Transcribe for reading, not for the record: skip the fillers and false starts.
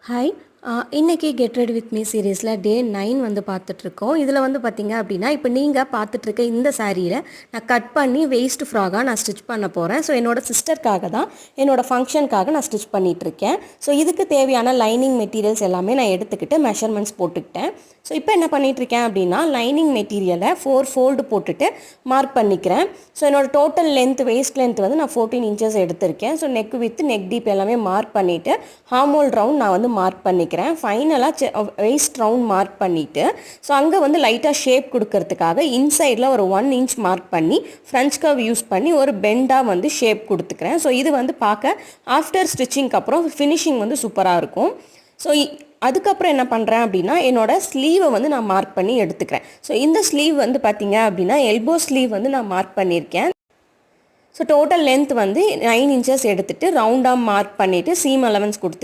Hi. இன்னைக்கு get ready with me சீரீஸில் டே 9 வந்து பார்த்துட்ருக்கோம். இதில் வந்து பார்த்தீங்க அப்படின்னா, இப்போ நீங்கள் பார்த்துட்ருக்க இந்த சாரியில் நான் கட் பண்ணி வேஸ்ட் ஃப்ராகாக நான் ஸ்டிச் பண்ண போகிறேன். ஸோ என்னோட சிஸ்டருக்காக தான், என்னோட ஃபங்க்ஷனுக்காக நான் ஸ்டிச் பண்ணிகிட்ருக்கேன். ஸோ இதுக்கு தேவையான லைனிங் மெட்டீரியல்ஸ் எல்லாமே நான் எடுத்துக்கிட்டு மெஷர்மெண்ட்ஸ் போட்டுக்கிட்டேன். ஸோ இப்போ என்ன பண்ணிகிட்ருக்கேன் அப்படின்னா, லைனிங் மெட்டீரியலை 4 ஃபோல்டு போட்டுட்டு மார்க் பண்ணிக்கிறேன். ஸோ என்னோடய டோட்டல் லென்த் வேஸ்ட் லென்த் வந்து நான் 14 இன்ச்சஸ் எடுத்திருக்கேன். So neck with neck deep எல்லாமே மார்க் பண்ணிவிட்டு ஹார்மோல் ரவுண்ட் நான் வந்து மார்க் பண்ணிக்கிறேன். ஃபைனலாக வேஸ்ட் ரவுண்ட் மார்க் பண்ணிவிட்டு ஸோ அங்கே வந்து லைட்டாக ஷேப் கொடுக்கறதுக்காக இன்சைடில் ஒரு 1 இன்ச் மார்க் பண்ணி ஃப்ரெஞ்ச் கர்வ் யூஸ் பண்ணி ஒரு பெண்டாக வந்து ஷேப் கொடுத்துக்கிறேன். ஸோ இது வந்து பார்க்க ஆஃப்டர் ஸ்டிச்சிங்க்கு அப்புறம் ஃபினிஷிங் வந்து சூப்பராக இருக்கும். ஸோ அதுக்கப்புறம் என்ன பண்ணுறேன் அப்படின்னா, என்னோடய ஸ்லீவை வந்து நான் மார்க் பண்ணி எடுத்துக்கிறேன். ஸோ இந்த ஸ்லீவ் வந்து பார்த்திங்க அப்படின்னா எல்போ ஸ்லீவ் வந்து நான் மார்க் பண்ணியிருக்கேன். ஸோ டோட்டல் லென்த் வந்து 9 இன்ச்சஸ் எடுத்துகிட்டு ரவுண்டாக மார்க் பண்ணிவிட்டு சீம் அலவன்ஸ் கொடுத்து